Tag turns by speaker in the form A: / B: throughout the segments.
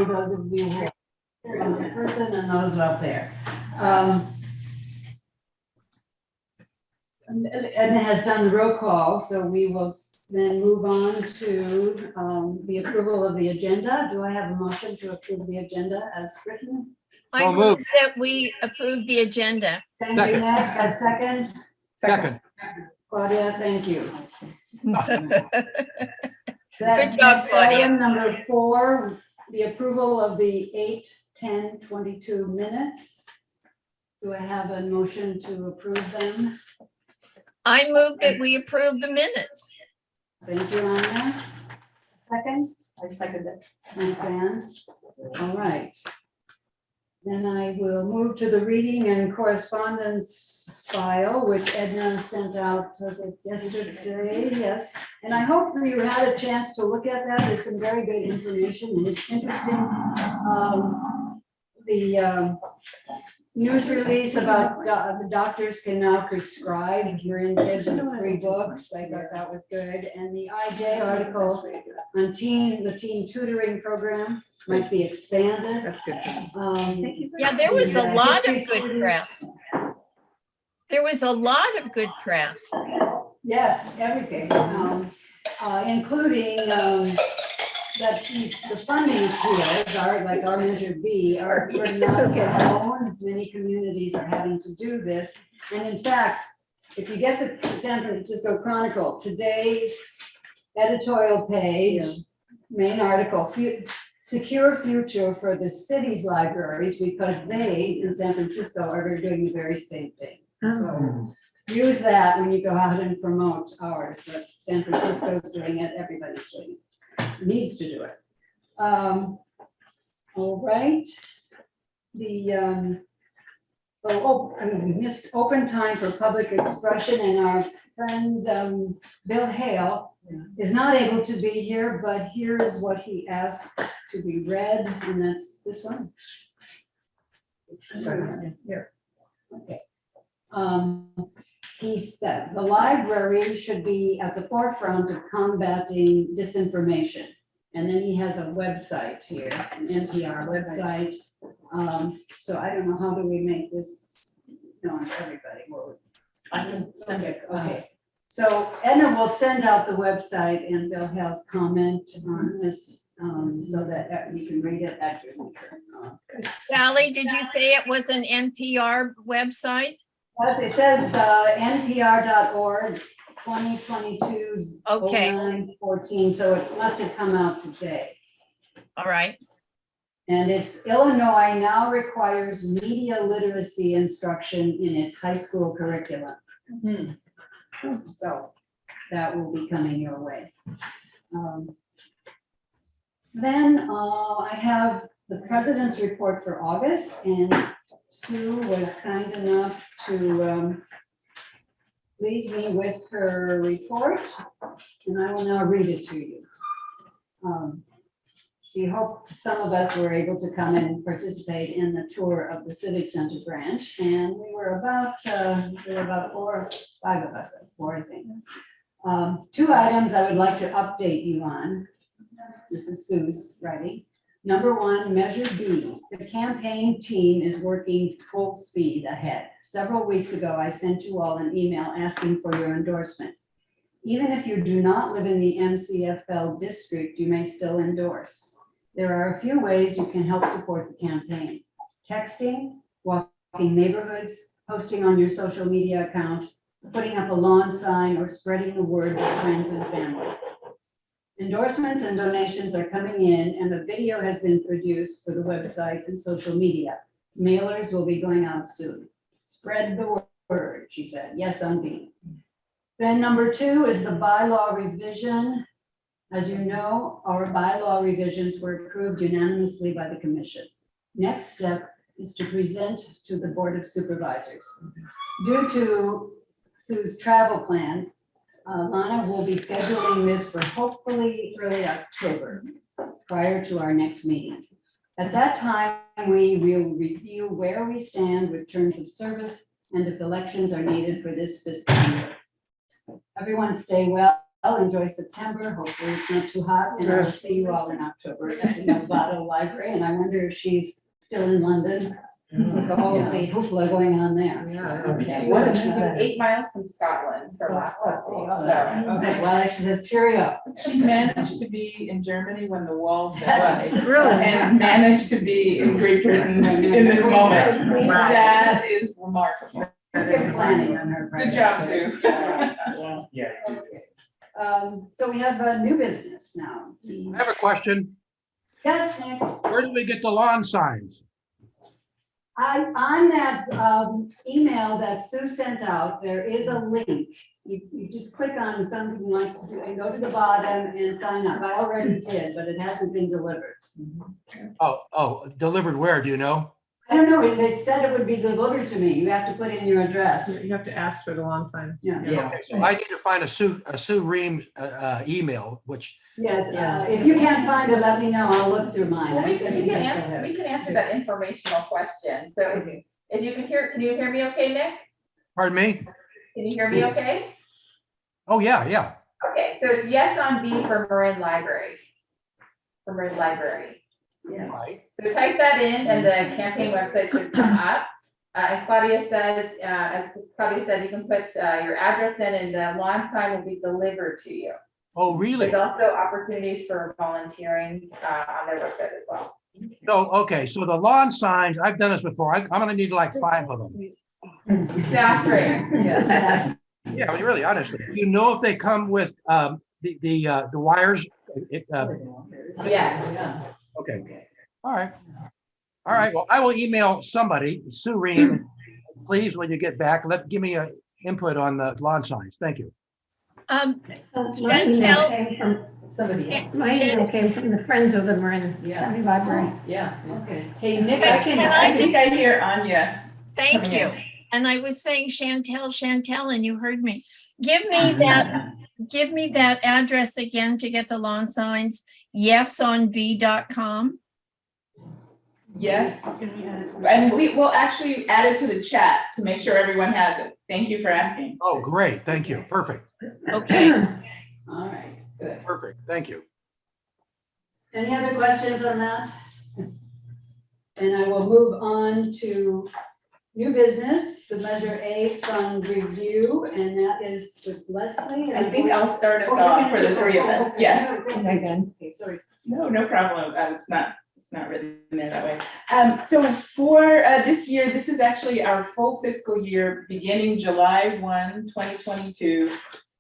A: those of you who are here in person and those out there. Edna has done the roll call, so we will then move on to the approval of the agenda. Do I have a motion to approve the agenda as written?
B: I
C: So
B: move
C: moved.
B: that we approve the agenda.
A: Thank you,
C: Second.
A: Nick. A second?
C: Second.
A: Claudia, thank you.
B: Good job, Claudia.
A: Item number 4, the approval of the 8/10/22 minutes. Do I have a motion to approve them?
B: I move that we approve the minutes.
A: Thank you, Anna. Second?
D: I second it.
A: Thanks, Ann. All right. Then I will move to the reading and correspondence file, which Edna sent out, was it yesterday? Yes. And I hope you had a chance to look at that. There's some very good information and it's interesting. The news release about the doctors can now prescribe hearing aids with 3 books. I thought that was good. And the IJ article on the teen tutoring program might be expanded.
D: That's good.
B: Yeah, there was a
A: Yeah,
B: lot of
A: history
B: good
A: students.
B: press. There was a lot of good press.
A: Yes, everything, including that the funding appeals are, like our Measure B, we're not
D: okay.
A: alone. Many communities are having to do this. And in fact, if you get the San Francisco Chronicle, today's editorial page, main article, secure future for the city's libraries, because they in San Francisco are doing the very same thing. So use that when you go out and promote ours. If San Francisco's doing it, everybody's doing it. Needs to do it. All right. We missed open time for public expression, and our friend Bill Hale is not able to be here, but here's what he asked to be read, and that's this one. Here. Okay. He said, the library should be at the forefront of combating disinformation. And then he has a website here, an NPR website. So I don't know, how do we make this known to everybody? Well,
D: I can send it.
A: okay. So Edna will send out the website and Bill Hale's comment on this, so that you can read it at your leisure.
B: Sally, did you say it was an NPR website?
A: It says npr.org 2022
B: Okay.
A: 09/14, so it must have come out today.
B: All right.
A: And it's Illinois now requires media literacy instruction in its high school curriculum. So that will be coming your way. Then I have the president's report for August, and Sue was kind enough to leave me with her report, and I will now read it to you. She hoped some of us were able to come and participate in the tour of the Civic Center branch, and we were about 5 of us, 4 I think. 2 items I would like to update you on. This is Sue's writing. Number 1, Measure B. The campaign team is working full speed ahead. Several weeks ago, I sent you all an email asking for your endorsement. Even if you do not live in the MCFL district, you may still endorse. There are a few ways you can help support the campaign: texting, walking neighborhoods, posting on your social media account, putting up a lawn sign, or spreading the word with friends and family. Endorsements and donations are coming in, and a video has been produced for the website and social media. Mailers will be going out soon. Spread the word, she said. Yes, Unbeat. Then number 2 is the bylaw revision. As you know, our bylaw revisions were approved unanimously by the commission. Next step is to present to the Board of Supervisors. Due to Sue's travel plans, Lana will be scheduling this for hopefully early October, prior to our next meeting. At that time, we will review where we stand with terms of service and if elections are needed for this fiscal year. Everyone stay well enjoy September. Hopefully it's not too hot, and I will see you all in October at the Hvac Library. And I wonder if she's still in London with the whole the hoopla going on there.
D: She was 8 miles from Scotland for last Sunday, so.
A: Okay, well, she says, cheerio.
C: She managed to be in Germany when the wall fell.
A: Yes.
C: And managed to be in Great Britain in this moment. That is remarkable.
A: Good planning on her part.
C: Good job, Sue.
E: Yeah.
A: So we have a new business now.
F: I have a question.
A: Yes, Nick.
F: Where do we get the lawn signs?
A: On that email that Sue sent out, there is a link. You just click on something like, and go to the bottom and sign up. I already did, but it hasn't been delivered.
F: Oh, delivered where? Do you know?
A: I don't know, they said it would be delivered to me. You have to put in your address.
G: You have to ask for the lawn sign.
A: Yeah.
F: Okay, so I need to find a Sue Ream email, which,
A: Yes, if you can't find it, let me know. I'll look through mine.
D: Well, we can answer that informational question. So it's, if you can you hear me okay, Nick?
F: pardon me?
D: Can you hear me okay?
F: Oh, yeah.
D: Okay, so it's yes on B for Marin Libraries. For Marin Library.
A: Yeah.
F: Right.
D: So type that in and the campaign website should come up. And Claudia says, as Claudia said, you can put your address in and the lawn sign will be delivered to you.
F: Oh, really?
D: There's also opportunities for volunteering on their website as well.
F: So, okay, so the lawn signs, I've done this before. I'm gonna need like 5 of them.
D: Sounds great.
A: Yes.
F: Yeah, I mean, really, honestly. You know if they come with the wires?
D: Yes.
F: Okay. All right. Well, I will email somebody, Sue Ream, please, when you get back, give me a input on the lawn signs. Thank you.
B: Chantel,
H: My email came from the Friends of the Marin County Library.
C: Yeah.
A: Okay.
C: Hey, Nick,
B: Can I
C: I think I hear Anya.
B: thank
C: Coming
B: you.
C: in.
B: And I was saying Chantel, and you heard me. Give me that address again to get the lawn signs, yesonb.com.
C: Yes. And we will actually add it to the chat to make sure everyone has it. Thank you for asking.
F: Oh, great. Thank you. Perfect.
B: Okay.
A: All right, good.
F: Perfect. Thank you.
A: Any other questions on that? And I will move on to new business, the Measure A fund review, and that is with Leslie.
C: I think I'll start us off for the 3 of us. Yes.
A: Okay, sorry.
C: No problem. It's not written in there that way. So for this year, this is actually our full fiscal year, beginning July 1, 2022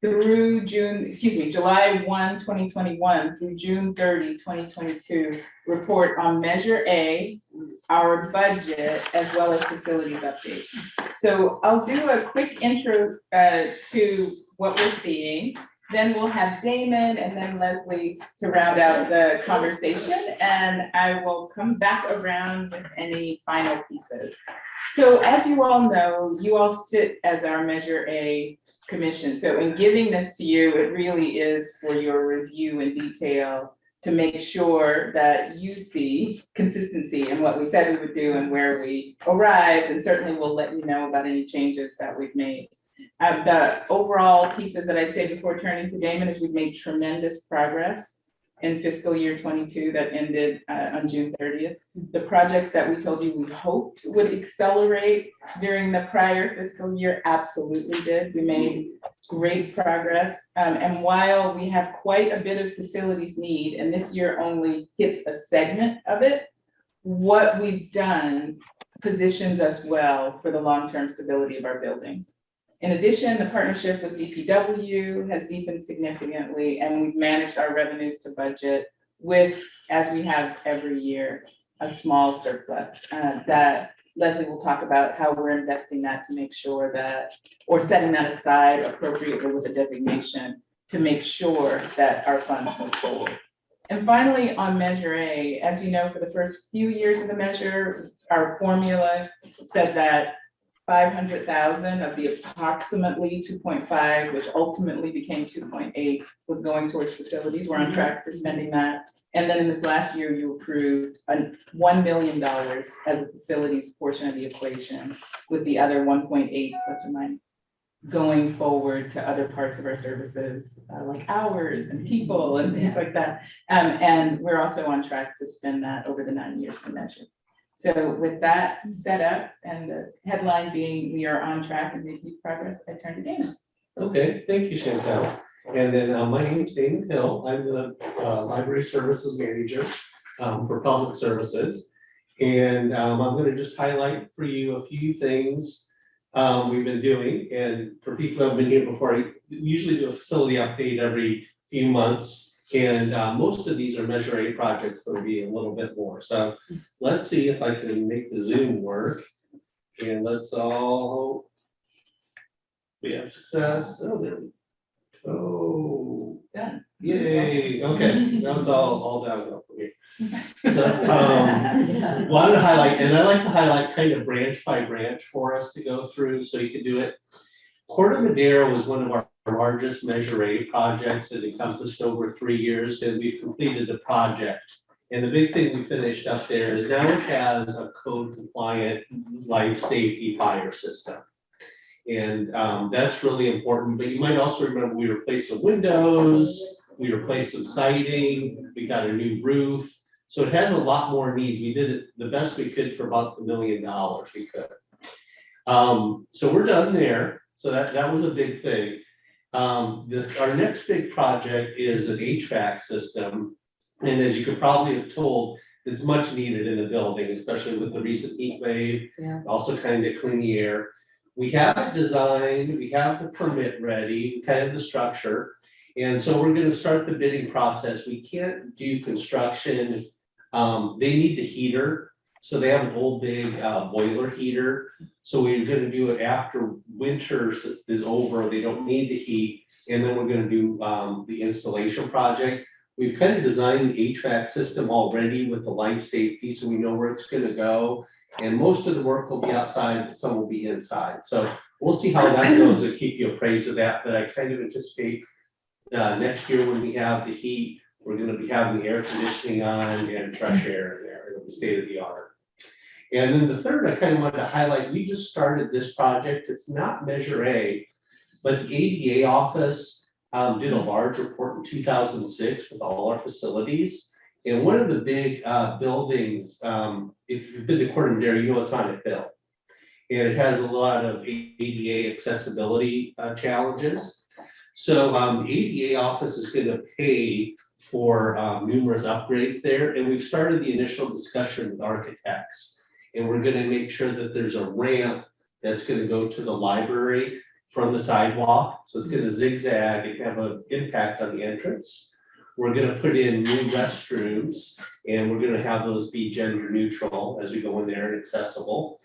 C: through July 1, 2021 through June 30, 2022, report on Measure A, our budget, as well as facilities updates. So I'll do a quick intro to what we're seeing. Then we'll have Damon and then Leslie to round out the conversation, and I will come back around with any final pieces. So as you all know, you all sit as our Measure A commission. So in giving this to you, it really is for your review in detail to make sure that you see consistency in what we said we would do and where we arrived, and certainly we'll let you know about any changes that we've made. The overall pieces that I'd say before turning to Damon is we've made tremendous progress in fiscal year 22 that ended on June 30th. The projects that we told you we hoped would accelerate during the prior fiscal year absolutely did. We made great progress. And while we have quite a bit of facilities need, and this year only hits a segment of it, what we've done positions us well for the long-term stability of our buildings. In addition, the partnership with DPW has deepened significantly, and we've managed our revenues to budget with, as we have every year, a small surplus that Leslie will talk about how we're investing that to make sure that, or setting that aside appropriately with a designation to make sure that our funds move forward. And finally, on Measure A, as you know, for the first few years of the measure, our formula said that 500,000 of the approximately 2.5, which ultimately became 2.8, was going towards facilities. We're on track for spending that. And then in this last year, you approved $1 million as a facilities portion of the equation, with the other 1.8 plus or minus. going forward to other parts of our services, like hours and people and things like that. And we're also on track to spend that over the 9 years convention. So with that set up and the headline being we are on track and making progress, I turn to Damon.
E: Okay, thank you, Chantel. And then my name's Damon Hill. I'm the Library Services Manager for Public Services. And I'm going to just highlight for you a few things we've been doing. And for people who have been here before, we usually do a facility update every few months. And most of these are Measure A projects, but it'll be a little bit more. So let's see if I can make the Zoom work. And let's all, we have success. Oh, there we go. Oh,
C: Done.
E: yay. Okay, now it's all downhill for me. So wanted to highlight, and I like to highlight kind of branch by branch for us to go through so you can do it. Corte Madera was one of our largest Measure A projects. It encompassed over 3 years, and we've completed the project. And the big thing we finished up there is now it has a code compliant life safety fire system. And that's really important, but you might also remember we replaced some windows, we replaced some siding, we got a new roof. So it has a lot more needs. We did it the best we could for about $1 million we could. So we're done there. So that was a big thing. Our next big project is an HVAC system. And as you could probably have told, it's much needed in the building, especially with the recent heat wave, also kind of clean the air. We have it designed, we have the permit ready, kind of the structure. And so we're gonna start the bidding process. We can't do construction. They need the heater. So they have an old big boiler heater. So we're gonna do it after winter is over. They don't need the heat. And then we're gonna do the installation project. We've kind of designed the HVAC system already with the life safety, so we know where it's gonna go. And most of the work will be outside, but some will be inside. So we'll see how that goes and keep you appraised of that. But I kind of anticipate next year when we have the heat, we're gonna be having the air conditioning on and fresh air in there. It'll be state of the art. And then the third, I kind of wanted to highlight, we just started this project. It's not Measure A, but the ADA office did a large report in 2006 with all our facilities. And one of the big buildings, if you've been to Corte Madera, you know it's on a hill. And it has a lot of ADA accessibility challenges. So the ADA office is going to pay for numerous upgrades there. And we've started the initial discussion with architects. And we're going to make sure that there's a ramp that's going to go to the library from the sidewalk. So it's going to zigzag and have an impact on the entrance. We're going to put in new restrooms, and we're going to have those be gender neutral as we go in there and accessible.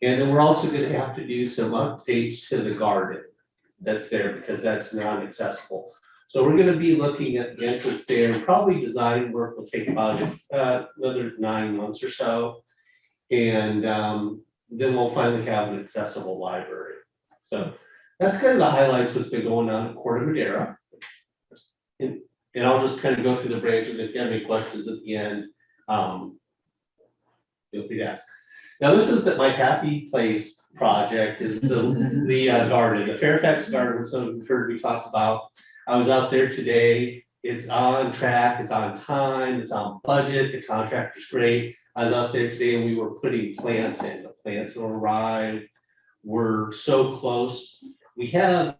E: And then we're also going to have to do some updates to the garden that's there because that's non-accessible. So we're going to be looking at the entrance there, and probably design work will take about another 9 months or so. And then we'll finally have an accessible library. So that's kind of the highlights what's been going on at Corte Madera. And I'll just kind of go through the branches. If you have any questions at the end, feel free to ask. Now, this is my happy place project is the garden, the Fairfax Garden, which some of you heard me talk about. I was out there today. It's on track, it's on time, it's on budget, the contractor's great. I was out there today and we were putting plants in. The plants will arrive. We're so close. We have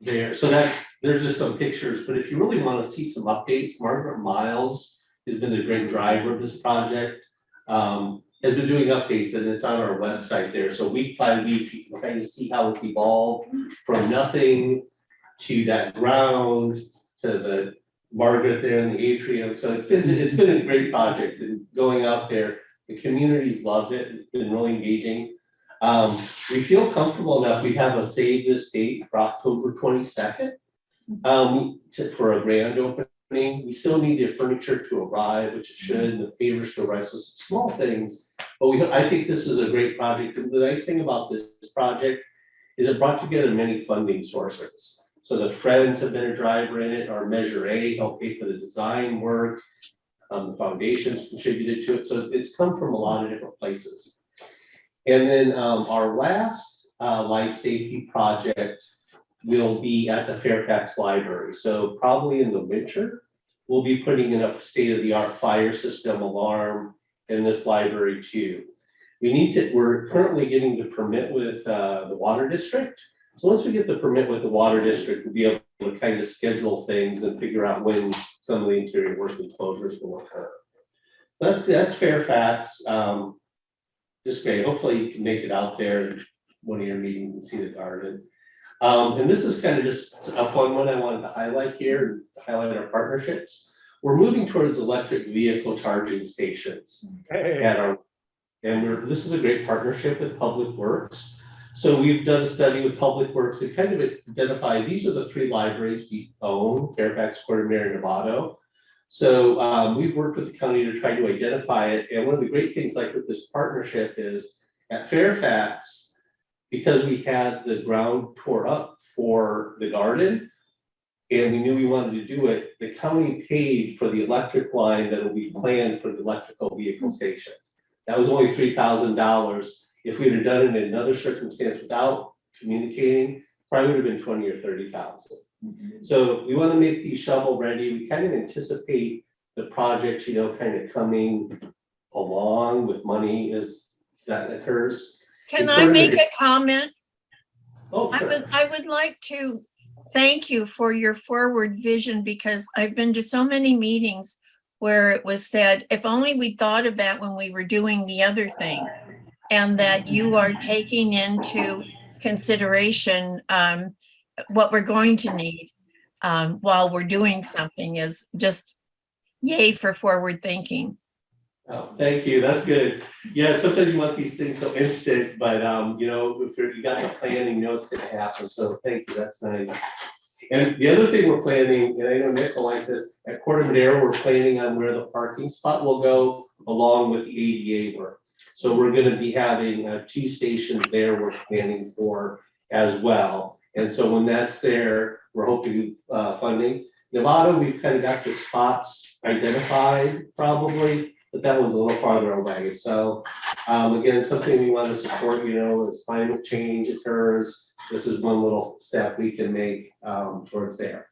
E: there, so that there's just some pictures, but if you really want to see some updates, Margaret Miles has been the great driver of this project. Has been doing updates and it's on our website there. So week by week, you can kind of see how it's evolved from nothing to that ground to the Margaret there in the atrium. So it's been a great project and going out there, the community's loved it. It's been really engaging. We feel comfortable enough. We have a save this date for October 22nd for a grand opening. We still need the furniture to arrive, which it should, and the pavers to arrive. So small things, but I think this is a great project. And the nice thing about this project is it brought together many funding sources. So the Friends have been a driver in it. Our Measure A helped pay for the design work. The foundations contributed to it. So it's come from a lot of different places. And then our last life safety project will be at the Fairfax Library. So probably in the winter, we'll be putting in a state-of-the-art fire system alarm in this library too. We're currently getting the permit with the water district. So once we get the permit with the water district, we'll be able to kind of schedule things and figure out when some of the interior work enclosures will occur. That's Fairfax. Just great. Hopefully you can make it out there in one of your meetings and see the garden. And this is kind of just a fun one I wanted to highlight here, to highlight our partnerships. We're moving towards electric vehicle charging stations at our, this is a great partnership with Public Works. So we've done a study with Public Works to kind of identify, these are the 3 libraries we own, Fairfax, Corder, and Novato. So we've worked with the county to try to identify it. And one of the great things like with this partnership is at Fairfax, because we had the ground tore up for the garden and we knew we wanted to do it, the county paid for the electric line that will be planned for the electrical vehicle station. That was only $3,000. If we'd have done it in another circumstance without communicating, probably would have been 20 or 30,000. So we want to make these shovel ready. We kind of anticipate the projects, kind of coming along with money as that occurs.
B: Can I make a comment?
E: Oh, sure.
B: I would like to thank you for your forward vision, because I've been to so many meetings where it was said, if only we thought of that when we were doing the other thing, and that you are taking into consideration what we're going to need while we're doing something is just yay for forward thinking.
E: Oh, thank you. That's good. Yeah, sometimes you want these things so instant, but if you got the planning, it's going to happen. So thank you. That's nice. And the other thing we're planning, and I know Nick will like this, at Corder Madera, we're planning on where the parking spot will go along with the ADA work. So we're going to be having 2 stations there we're planning for as well. And so when that's there, we're hoping funding. Nevada, we've kind of got the spots identified probably, but that one's a little farther away. So again, something we want to support, as climate change occurs, this is one little step we can make towards there.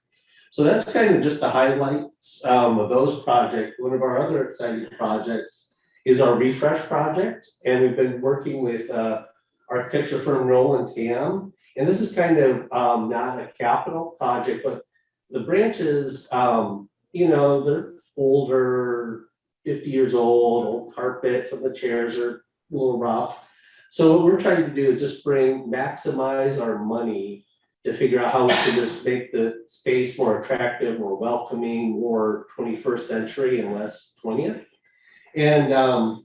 E: So that's kind of just the highlights of those projects. One of our other exciting projects is our refresh project. And we've been working with architecture firm Roland Tam. And this is kind of not a capital project, but the branches, they're older, 50 years old carpet, some of the chairs are a little rough. So what we're trying to do is just maximize our money to figure out how we can just make the space more attractive, more welcoming, more 21st century and less 20th. And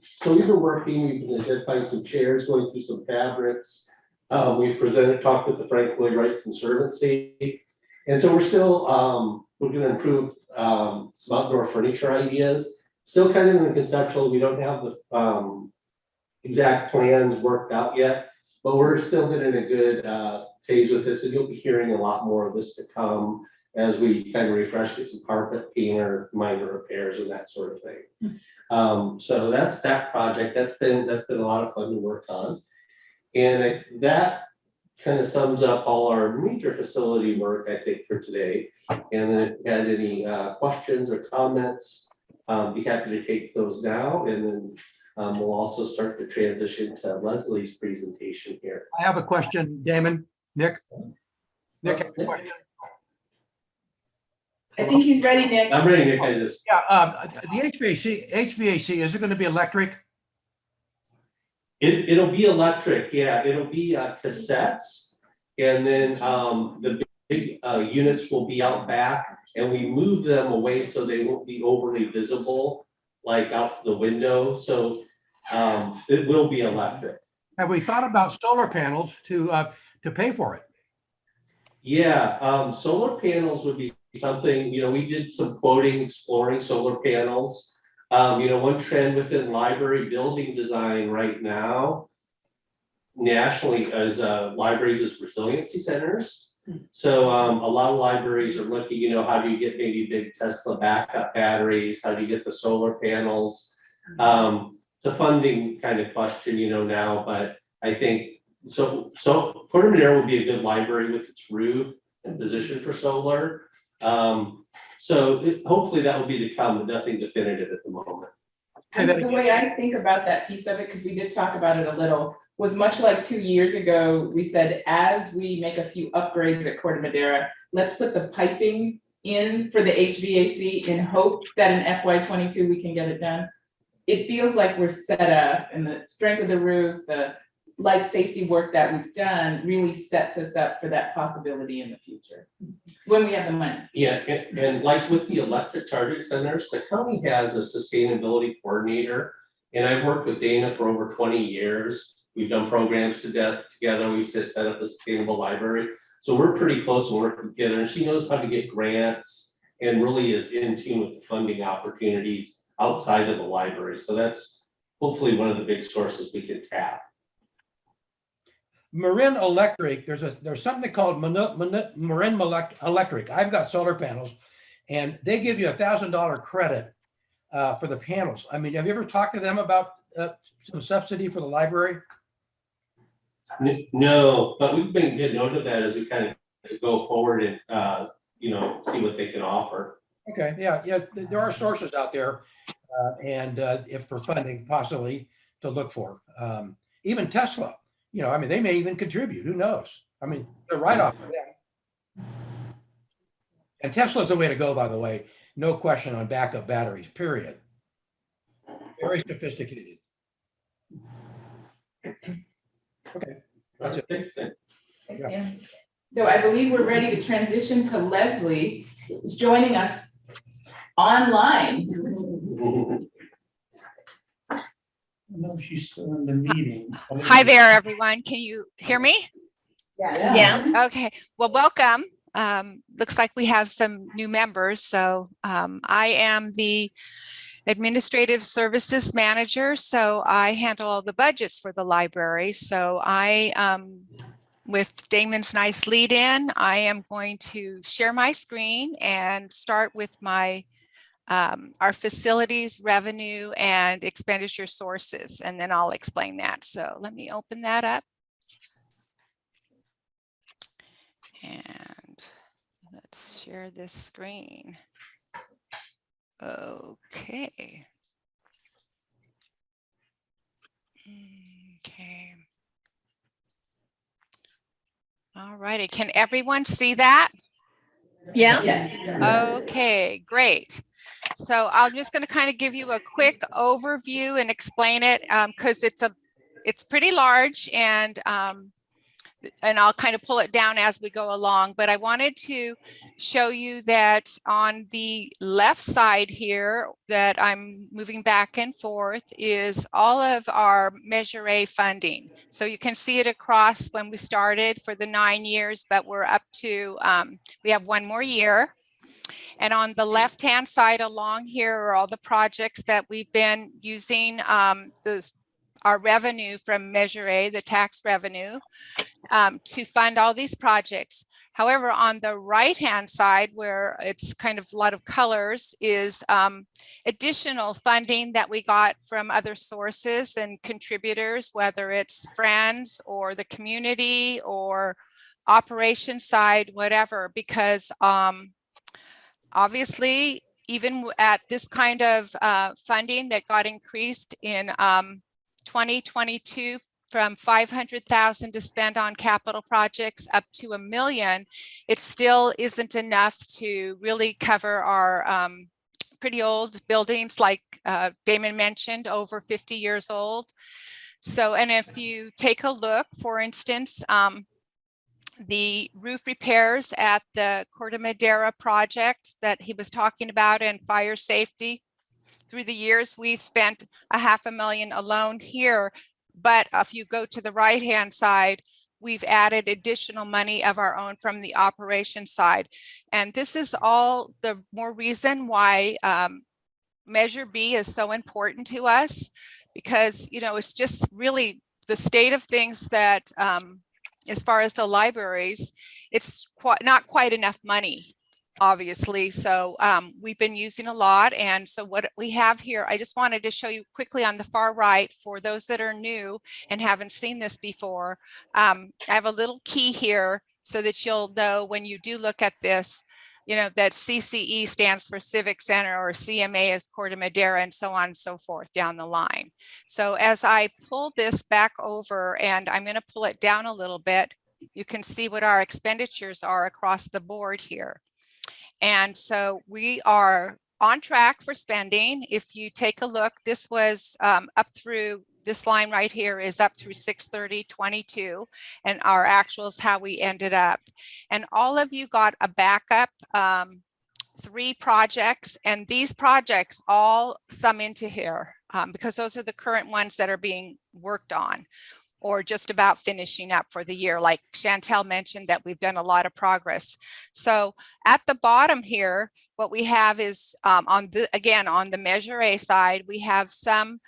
E: so we've been identifying some chairs, going through some fabrics. We've talked with the Frank Lloyd Wright Conservancy. And so we're still, we're going to improve some outdoor furniture ideas. Still kind of in the conceptual, we don't have the exact plans worked out yet, but we're still in a good phase with this. And you'll be hearing a lot more of this to come as we kind of refresh, get some carpet painter, minor repairs and that sort of thing. So that's that project. That's been a lot of fun to work on. And that kind of sums up all our major facility work, I think, for today. And then if you had any questions or comments, be happy to take those now. And then we'll also start the transition to Leslie's presentation here.
F: I have a question, Damon, Nick. Nick, have a question.
C: I think he's ready, Nick.
E: I'm ready, Nick.
F: The HVAC, is it going to be electric?
E: It'll be electric, yeah. It'll be cassettes, and then the big units will be out back, and we move them away so they won't be overly visible, like out the window. So it will be electric.
F: Have we thought about solar panels to pay for it?
E: Yeah, solar panels would be something, we did some quoting, exploring solar panels. One trend within library building design right now, nationally, is libraries as resiliency centers. So a lot of libraries are looking, how do you get maybe big Tesla backup batteries? How do you get the solar panels? It's a funding kind of question, now, but I think So Corte Madera will be a good library with its roof and position for solar. Hopefully that will be to come, but nothing definitive at the moment.
C: And the way I think about that piece of it, because we did talk about it a little, was much like 2 years ago, we said, as we make a few upgrades at Corte Madera, let's put the piping in for the HVAC in hopes that in FY22 we can get it done. It feels like we're set up, and the strength of the roof, the life safety work that we've done really sets us up for that possibility in the future, when we have the money.
E: Yeah, and like with the electric charging centers, the county has a sustainability coordinator. And I've worked with Dana for over 20 years. We've done programs together. We set up a sustainable library. So we're pretty close and working together, and she knows how to get grants and really is in tune with the funding opportunities outside of the library. So that's hopefully one of the big sources we can tap.
F: Marin Electric, there's something called Marin Electric. I've got solar panels, and they give you $1,000 credit for the panels. I mean, have you ever talked to them about some subsidy for the library?
E: No, but we've been good note of that as we kind of go forward and see what they can offer.
F: Okay, yeah, there are sources out there, and if for funding possibly to look for. Even Tesla, I mean, they may even contribute. Who knows? I mean, they're right off of them. And Tesla's the way to go, by the way. No question on backup batteries, period. Very sophisticated. Okay, that's it.
E: Thanks, Dan.
C: Thanks, Dan. So I believe we're ready to transition to Leslie, who's joining us online.
G: No, she's still in the meeting.
I: Hi there, everyone. Can you hear me?
B: Yes.
I: Okay, well, welcome. Looks like we have some new members. So I am the Administrative Services Manager. So I handle all the budgets for the library. So with Damon's nice lead in, I am going to share my screen and start with my our facilities, revenue, and expenditure sources, and then I'll explain that. So let me open that up. And let's share this screen. Okay. Okay. All righty. Can everyone see that?
B: Yes.
I: Okay, great. So I'm just going to kind of give you a quick overview and explain it because it's pretty large, and I'll kind of pull it down as we go along. But I wanted to show you that on the left side here that I'm moving back and forth is all of our Measure A funding. So you can see it across when we started for the 9 years, but we're up to, we have 1 more year. And on the left-hand side along here are all the projects that we've been using our revenue from Measure A, the tax revenue, to fund all these projects. However, on the right-hand side, where it's kind of a lot of colors, is additional funding that we got from other sources and contributors, whether it's friends or the community or operation side, whatever, because obviously, even at this kind of funding that got increased in 2022 from 500,000 to spend on capital projects up to $1 million, it still isn't enough to really cover our pretty old buildings, like Damon mentioned, over 50 years old. So, and if you take a look, for instance, the roof repairs at the Corte Madera project that he was talking about, and fire safety, through the years, we've spent $500,000 alone here. But if you go to the right-hand side, we've added additional money of our own from the operation side. And this is all the more reason why Measure B is so important to us, because, it's just really the state of things that as far as the libraries, it's not quite enough money obviously. So we've been using a lot. And so what we have here, I just wanted to show you quickly on the far right for those that are new and haven't seen this before. I have a little key here so that you'll know when you do look at this, you know, that CCE stands for Civic Center, or CMA is Corte Madera, and so on and so forth down the line. So as I pull this back over, and I'm going to pull it down a little bit, you can see what our expenditures are across the board here. And so we are on track for spending. If you take a look, this was up through, this line right here is up through 6/30/22, and our actuals how we ended up. And all of you got a backup 3 projects, and these projects all sum into here because those are the current ones that are being worked on or just about finishing up for the year. Like Chantel mentioned, that we've done a lot of progress. So at the bottom here, what we have is on the Measure A side, we have some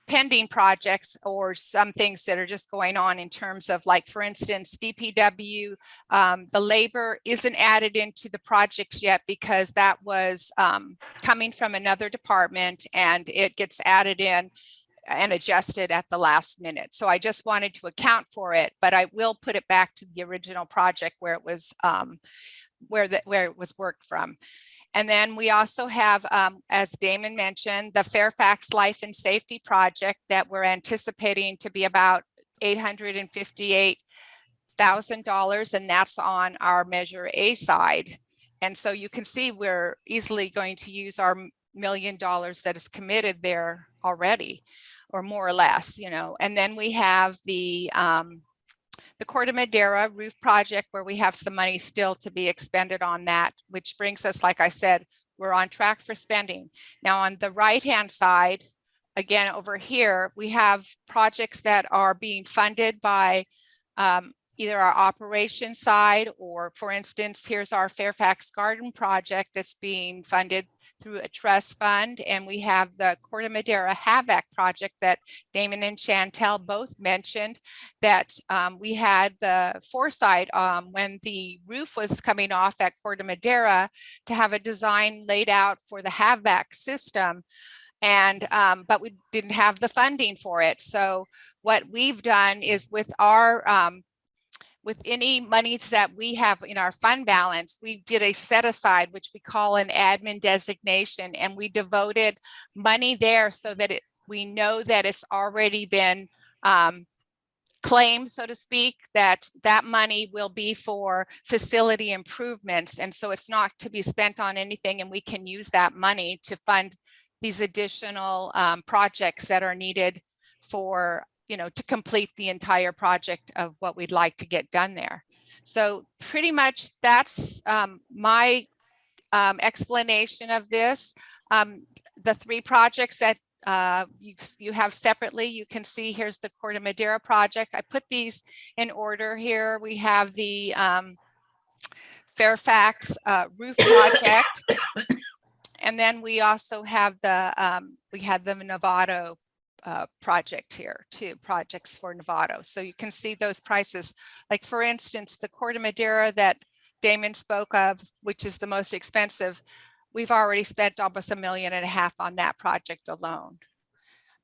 I: pending projects or some things that are just going on in terms of, like, for instance, DPW, the labor isn't added into the projects yet because that was coming from another department, and it gets added in and adjusted at the last minute. So I just wanted to account for it, but I will put it back to the original project where it was where it was worked from. And then we also have, as Damon mentioned, the Fairfax Life and Safety project that we're anticipating to be about $858,000, and that's on our Measure A side. And so you can see we're easily going to use our $1 million that is committed there already, or more or less, you know. And then we have the Corte Madera roof project, where we have some money still to be expended on that, which brings us, like I said, we're on track for spending. Now on the right-hand side, again, over here, we have projects that are being funded by either our operations side, or, for instance, here's our Fairfax Garden project that's being funded through a trust fund. And we have the Corte Madera Hvac project that Damon and Chantel both mentioned, that we had the foresight when the roof was coming off at Corte Madera to have a design laid out for the Hvac system. And but we didn't have the funding for it. So what we've done is, with our with any monies that we have in our fund balance, we did a set aside, which we call an admin designation, and we devoted money there so that we know that it's already been claimed, so to speak, that that money will be for facility improvements. And so it's not to be spent on anything, and we can use that money to fund these additional projects that are needed for, you know, to complete the entire project of what we'd like to get done there. So pretty much that's my explanation of this. The 3 projects that you have separately, you can see here's the Corte Madera project. I put these in order here. We have the Fairfax roof project. And then we also have the, we had the Novato project here, 2 projects for Novato. So you can see those prices. Like, for instance, the Corte Madera that Damon spoke of, which is the most expensive, we've already spent almost $1.5 million on that project alone.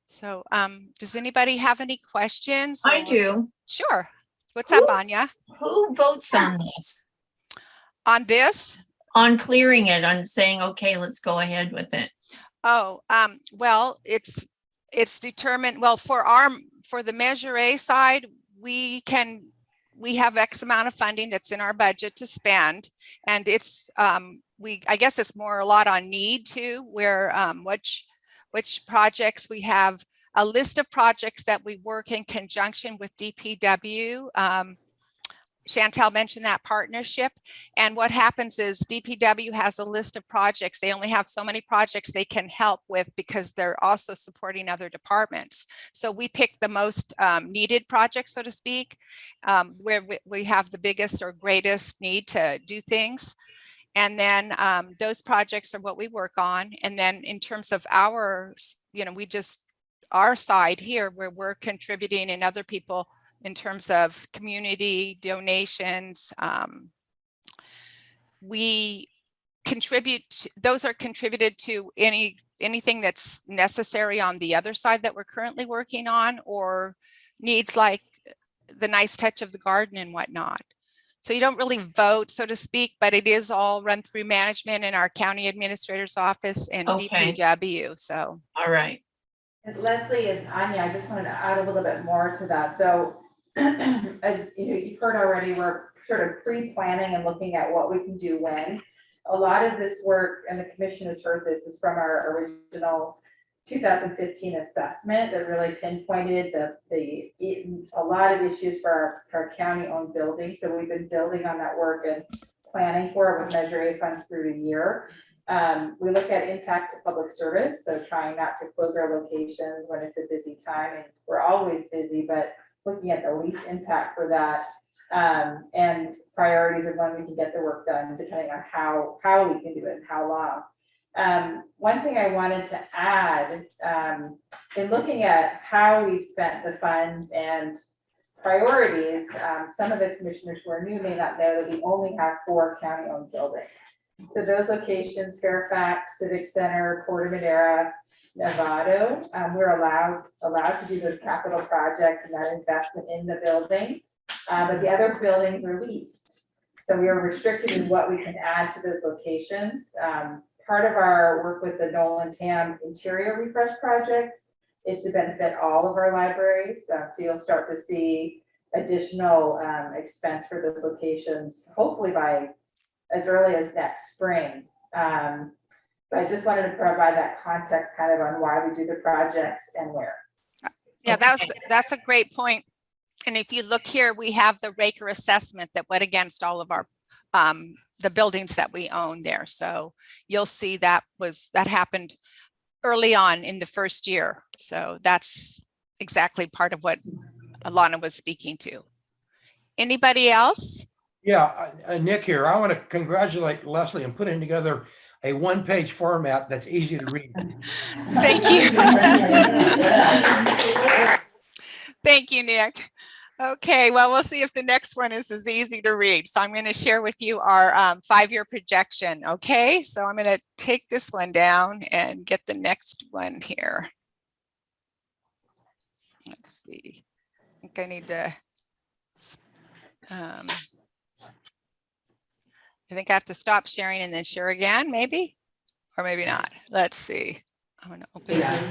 I: So does anybody have any questions?
B: I do.
I: Sure. What's up, Anya?
B: Who votes on this?
I: On this?
B: On clearing it, on saying, okay, let's go ahead with it.
I: Oh, well, it's determined, well, for the Measure A side, we have X amount of funding that's in our budget to spend. And it's, I guess it's more a lot on need too, where which projects we have a list of projects that we work in conjunction with DPW. Chantel mentioned that partnership. And what happens is DPW has a list of projects. They only have so many projects they can help with because they're also supporting other departments. So we pick the most needed projects, so to speak, where we have the biggest or greatest need to do things. And then those projects are what we work on. And then in terms of ours, you know, our side here, where we're contributing, and other people in terms of community donations, we those are contributed to anything that's necessary on the other side that we're currently working on, or needs like the nice touch of the garden and whatnot. So you don't really vote, so to speak, but it is all run through management in our county administrator's office and
B: Okay.
I: DPW. So,
B: All right.
D: And Leslie and Anya, I just wanted to add a little bit more to that. So as you've heard already, we're sort of pre-planning and looking at what we can do when. A lot of this work, and the commission has heard this, is from our original 2015 assessment that really pinpointed a lot of issues for our county-owned buildings. So we've been building on that work and planning for it with Measure A funds through the year. We look at impact to public service, so trying not to close our locations when it's a busy time, and we're always busy, but looking at the least impact for that, and priorities of when we can get the work done, depending on how we can do it and how long. One thing I wanted to add, in looking at how we've spent the funds and priorities, some of the commissioners who are new may not know that we only have 4 county-owned buildings. So those locations, Fairfax, Civic Center, Corte Madera, Novato, we're allowed to do those capital projects and that investment in the building, but the other buildings are leased. So we are restricted in what we can add to those locations. Part of our work with the Nolan Tam interior refresh project is to benefit all of our libraries. So you'll start to see additional expense for those locations, hopefully by as early as next spring. But I just wanted to provide that context kind of on why we do the projects and where.
I: yeah, that's a great point. And if you look here, we have the Raker assessment that went against all of our the buildings that we own there. So you'll see that happened early on in the first year. So that's exactly part of what Alana was speaking to. Anybody else?
F: Yeah, Nick here. I want to congratulate Leslie on putting together a one-page format that's easy to read.
I: Thank you. Thank you, Nick. Okay, well, we'll see if the next one is as easy to read. So I'm going to share with you our 5-year projection. Okay, so I'm going to take this one down and get the next one here. Let's see. I think I need to, I think I have to stop sharing and then share again, maybe, or maybe not. Let's see. I'm going to open that.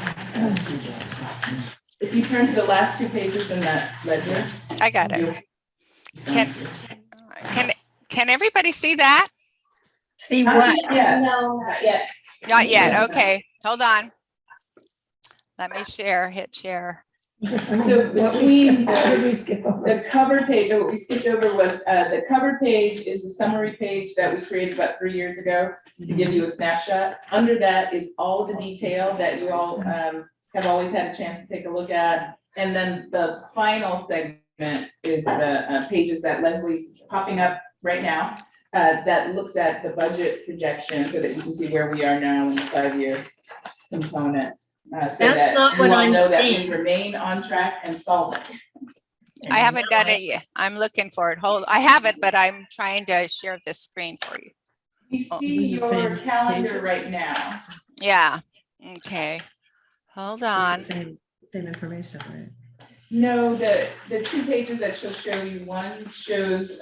C: If you turn to the last 2 pages in that ledger.
I: I got it. Can everybody see that?
B: See
C: Not
B: what?
C: just yet.
D: No, not yet.
I: Not yet. Okay, hold on. Let me share, hit share.
C: So between the cover page, what we skipped over was the cover page is the summary page that we created about 3 years ago to give you a snapshot. Under that is all the detail that you all have always had a chance to take a look at. And then the final segment is the pages that Leslie's popping up right now that looks at the budget projection so that you can see where we are now in the 5-year component. So
B: That's not what
C: you all
B: I'm
C: know that
B: seeing.
C: we remain on track and solvent.
I: I haven't done it yet. I'm looking for it. I have it, but I'm trying to share this screen for you.
C: We see your calendar right now.
I: Yeah, okay. Hold on.
H: Same information, right?
C: No, the 2 pages that she'll show you, one shows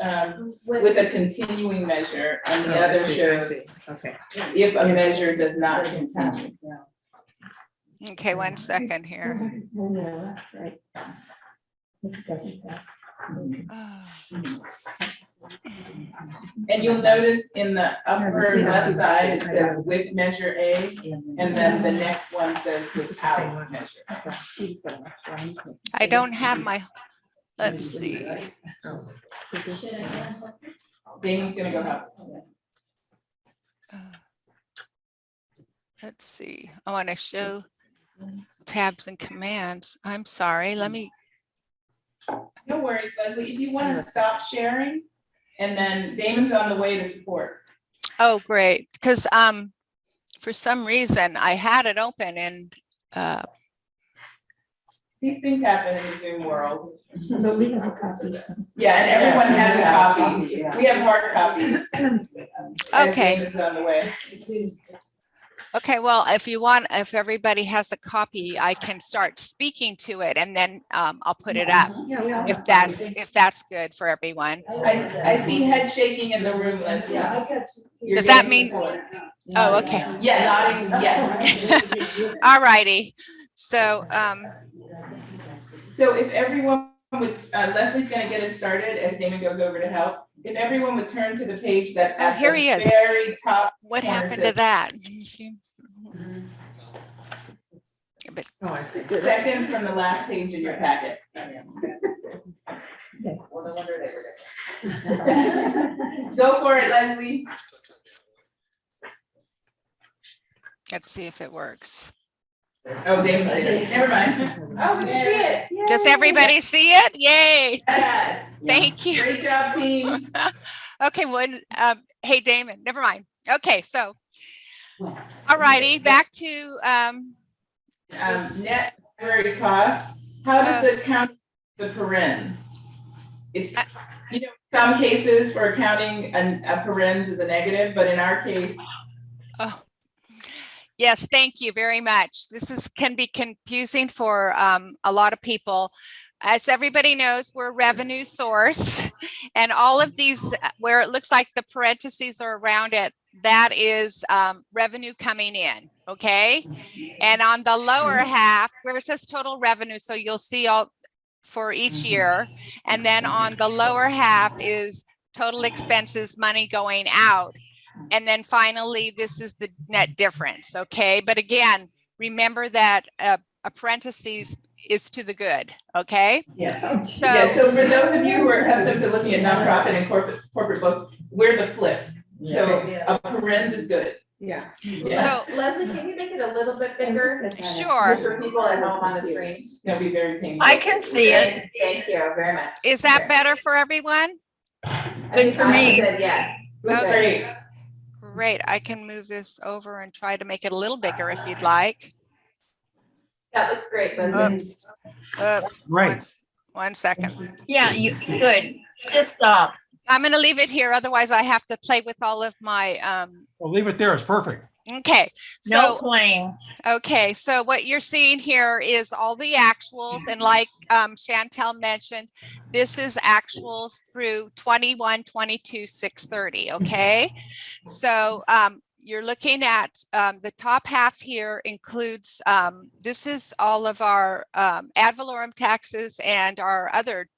C: with a continuing measure and the other shows
H: Okay.
C: if a measure does not continue.
I: Okay, 1 second here.
H: Right.
C: And you'll notice in the upper left side, it says with measure A, and then the next one says without measure.
I: I don't have my, let's see.
C: Damon's gonna go help.
I: Let's see. I want to show tabs and commands. I'm sorry. Let me.
C: No worries, Leslie. If you want to stop sharing, and then Damon's on the way to support.
I: Oh, great. Because for some reason I had it open and
C: these things happen in the Zoom world.
H: But we have a copy.
C: Yeah, and everyone has a copy. We have hard copies.
I: Okay.
C: And Damon's on the way.
I: Okay, well, if everybody has a copy, I can start speaking to it and then I'll put it up
H: Yeah, we all
I: if
H: have
I: that's good for everyone.
C: I see head shaking in the room, Leslie.
I: Does that mean- Oh, okay.
C: Yeah, nodding, yes.
I: All righty. So,
C: So if everyone would, Leslie's gonna get us started as Damon goes over to help. If everyone would turn to the page that
I: Oh,
C: at
I: here
C: the
I: he is.
C: very top.
I: what
C: corner
I: happened to
C: says-
I: that? But
C: Second from the last page in your packet. Well, no wonder they were. Go for it, Leslie.
I: let's see if it works.
C: Oh, Damon did it. Never mind.
D: Oh, we can see it.
I: Does everybody see it? Yay.
D: Yes.
I: Thank you.
C: Great job, team.
I: Okay, hey, Damon, never mind. Okay, so, all righty, back to,
C: Net library cost, how does the count the parens? It's, you know, some cases for accounting a parens is a negative, but in our case.
I: oh, yes, thank you very much. This can be confusing for a lot of people. As everybody knows, we're a revenue source, and all of these where it looks like the parentheses are around it, that is revenue coming in, okay? And on the lower half, where it says total revenue, so you'll see all for each year, and then on the lower half is total expenses, money going out. And then finally, this is the net difference, okay? But again, remember that a parentheses is to the good, okay?
C: Yeah. So for those of you who are accustomed to looking at nonprofit and corporate books, we're the flip. So a parens is good.
D: Yeah.
C: Yeah.
I: So,
D: Leslie, can you make it a little bit bigger?
I: sure.
D: Just for people at home on the screen.
C: It'll be very painful.
B: I can see it.
D: Thank you very much.
I: Is that better for everyone?
B: Good for me.
D: Yeah.
C: Looks
I: Okay.
C: great.
I: Great, I can move this over and try to make it a little bigger if you'd like.
D: That looks great, Leslie.
F: Right.
I: One second.
B: Yeah, good. Just stop.
I: I'm gonna leave it here, otherwise I have to play with all of my,
F: Well, leave it there. It's perfect.
I: okay.
B: No
I: So,
B: playing.
I: okay, so what you're seeing here is all the actuals, and like Chantel mentioned, this is actuals through 21, 22, 6/30, okay? So you're looking at the top half here includes, this is all of our ad valorem taxes and our other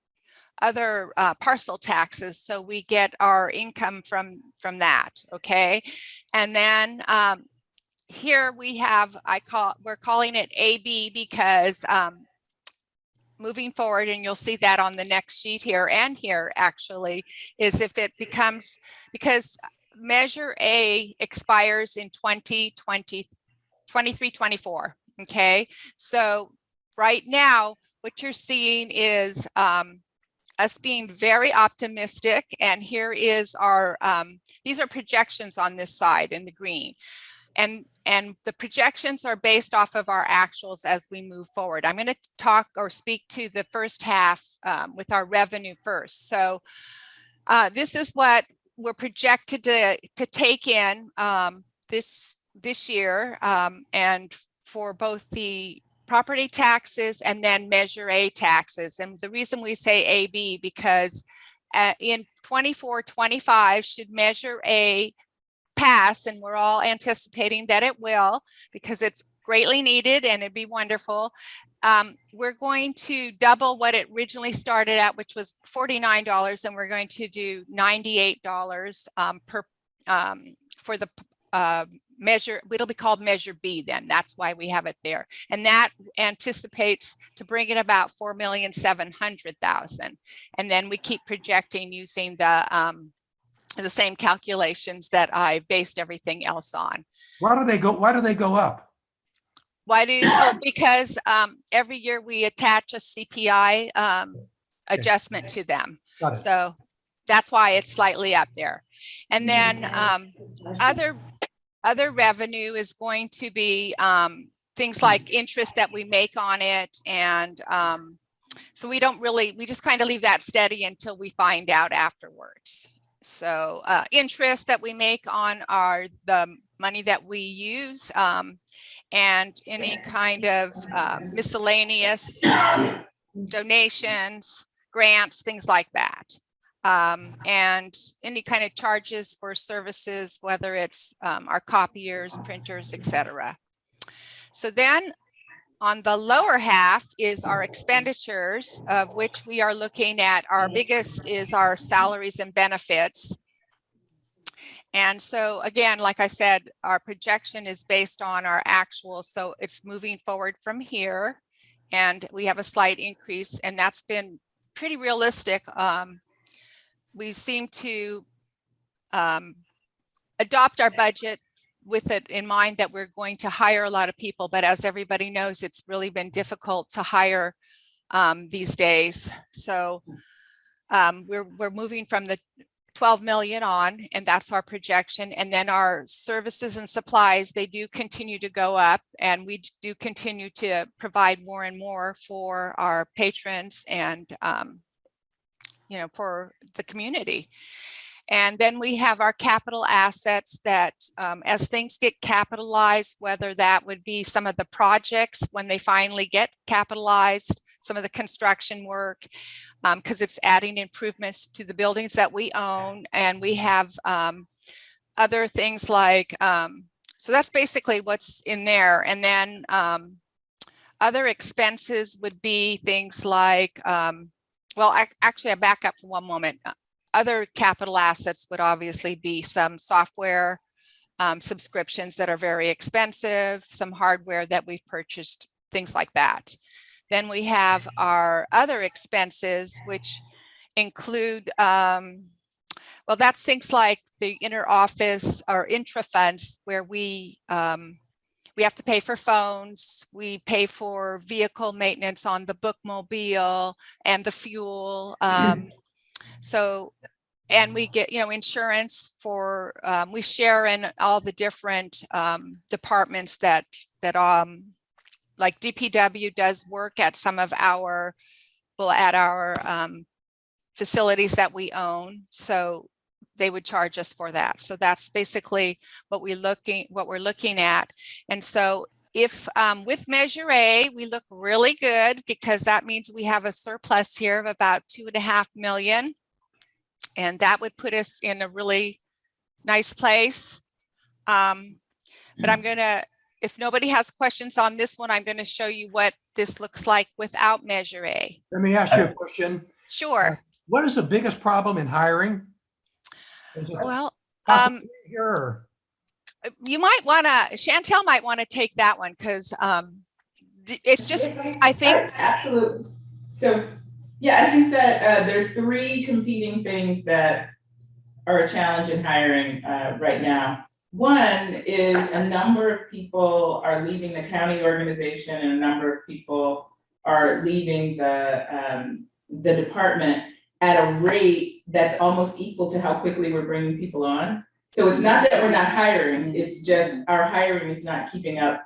I: parcel taxes. So we get our income from that, okay? And then here we have, we're calling it AB because moving forward, and you'll see that on the next sheet here and here actually, is if it becomes, because Measure A expires in 2023, 24, okay? So right now, what you're seeing is us being very optimistic, and here is our, these are projections on this side in the green. And the projections are based off of our actuals as we move forward. I'm going to talk or speak to the first half with our revenue first. So this is what we're projected to take in this year, and for both the property taxes and then Measure A taxes. And the reason we say AB because in 24-25 should Measure A pass, and we're all anticipating that it will because it's greatly needed and it'd be wonderful. We're going to double what it originally started at, which was $49, and we're going to do $98 per for the measure. It'll be called Measure B then. That's why we have it there. And that anticipates to bring it about 4,700,000. And then we keep projecting using the same calculations that I based everything else on.
F: Why do they go up?
I: Because every year we attach a CPI adjustment to them.
F: Got it.
I: So that's why it's slightly up there. And then other revenue is going to be things like interest that we make on it. And so we just kind of leave that steady until we find out afterwards. So interest that we make on the money that we use, and any kind of miscellaneous donations, grants, things like that. And any kind of charges for services, whether it's our copiers, printers, etc. So then on the lower half is our expenditures, of which we are looking at. Our biggest is our salaries and benefits. And so again, like I said, our projection is based on our actual, so it's moving forward from here, and we have a slight increase, and that's been pretty realistic. We seem to adopt our budget with it in mind that we're going to hire a lot of people, but as everybody knows, it's really been difficult to hire these days. So we're moving from the 12 million on, and that's our projection. And then our services and supplies, they do continue to go up, and we do continue to provide more and more for our patrons and you know, for the community. And then we have our capital assets that as things get capitalized, whether that would be some of the projects when they finally get capitalized, some of the construction work, because it's adding improvements to the buildings that we own. And we have other things like, so that's basically what's in there. And then other expenses would be things like, well, actually I back up for one moment. Other capital assets would obviously be some software subscriptions that are very expensive, some hardware that we've purchased, things like that. Then we have our other expenses, which include, well, that's things like the inter office or intra funds, where we have to pay for phones, we pay for vehicle maintenance on the bookmobile and the fuel. So, and we get, you know, insurance for, we share in all the different departments that like DPW does work at some of our, well, at our facilities that we own. So they would charge us for that. So that's basically what we're looking at. And so if with Measure A, we look really good, because that means we have a surplus here of about 2.5 million. And that would put us in a really nice place. But I'm gonna, if nobody has questions on this one, I'm gonna show you what this looks like without Measure A.
F: Let me ask you a question.
I: Sure.
F: What is the biggest problem in hiring? Is it
I: Well,
F: here?
I: you might wanna, Chantel might wanna take that one, because it's just, I think.
C: Absolutely. So, yeah, I think that there are 3 competing things that are a challenge in hiring right now. One is a number of people are leaving the county organization, and a number of people are leaving the department at a rate that's almost equal to how quickly we're bringing people on. So it's not that we're not hiring, it's just our hiring is not keeping up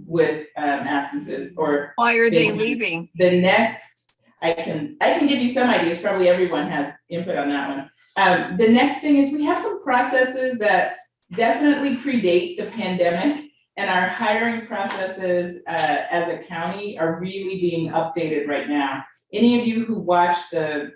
C: with absences. Or
B: Why are they leaving?
C: The next, I can give you some ideas, probably everyone has input on that one. The next thing is we have some processes that definitely predate the pandemic, and our hiring processes as a county are really being updated right now. Any of you who watched the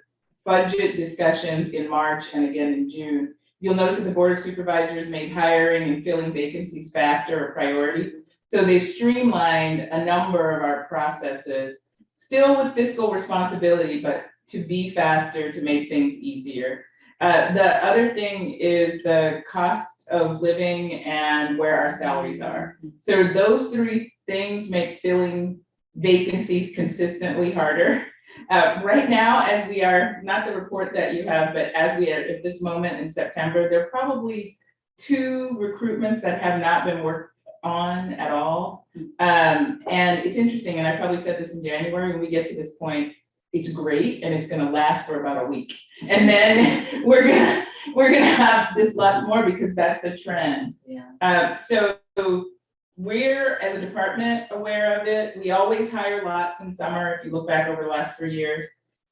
C: budget discussions in March and again in June, you'll notice that the Board of Supervisors made hiring and filling vacancies faster a priority. So they've streamlined a number of our processes, still with fiscal responsibility, but to be faster, to make things easier. The other thing is the cost of living and where our salaries are. So those 3 things make filling vacancies consistently harder. Right now, as we are, not the report that you have, but as we are at this moment in September, there are probably 2 recruitments that have not been worked on at all. And it's interesting, and I probably said this in January, when we get to this point, it's great and it's gonna last for about a week. And then we're gonna have just lots more, because that's the trend.
A: Yeah.
C: So we're, as a department, aware of it. We always hire lots in summer, if you look back over the last 3 years.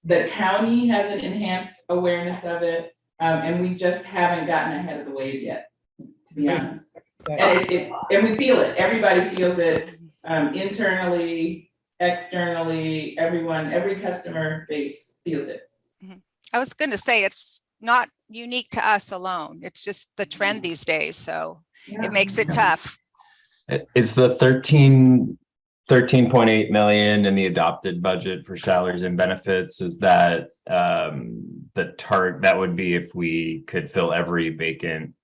C: The county has an enhanced awareness of it, and we just haven't gotten ahead of the wave yet, to be honest. And we feel it, everybody feels it, internally, externally, everyone, every customer base feels it.
I: I was going to say, it's not unique to us alone. It's just the trend these days. So it makes it tough.
J: Is the 13.8 million in the adopted budget for salaries and benefits, is that the target? That would be if we could fill every vacant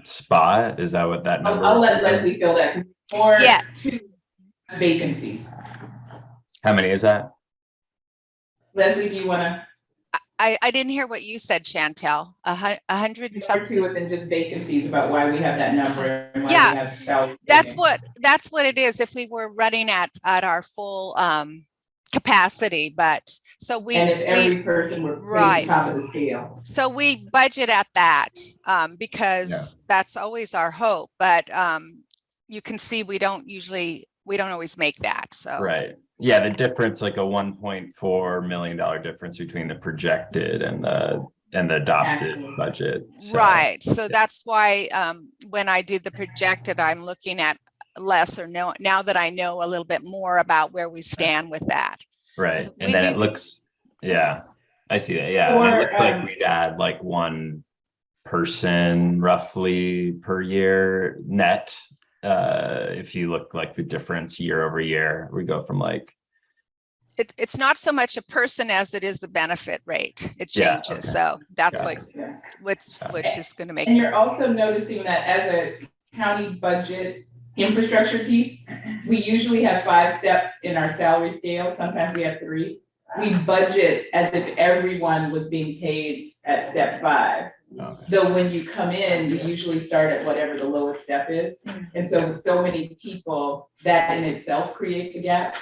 J: spot. Is that what that number?
C: I'll let Leslie fill that. Or
I: Yeah.
C: 2 vacancies.
J: How many is that?
C: Leslie, do you wanna?
I: I didn't hear what you said, Chantel. 100 and
C: Or
I: something.
C: 2 within just vacancies about why we have that number and why
I: Yeah,
C: we have salary.
I: That's what it is. If we were running at our full capacity, but so
C: And if every person were
I: right.
C: top of the scale.
I: So we budget at that because that's always our hope. But you can see we don't always make that. So
J: Right. Yeah, the difference, like a $1.4 million difference between the projected and the adopted budget. So,
I: right. So that's why when I did the projected, I'm looking at less or no, now that I know a little bit more about where we stand with that.
J: Right. And then it looks, I see that. Yeah.
C: Or,
J: and it looks like we'd add like 1 person roughly per year net. If you look like the difference year over year, we go from like.
I: It's not so much a person as it is the benefit rate. It changes.
J: Okay.
I: So that's
J: Got
I: which is going to make.
C: And you're also noticing that as a county budget infrastructure piece, we usually have 5 steps in our salary scale. Sometimes we have 3. We budget as if everyone was being paid at step 5.
J: Okay.
C: Though when you come in, we usually start at whatever the lowest step is. And so with so many people, that in itself creates a gap.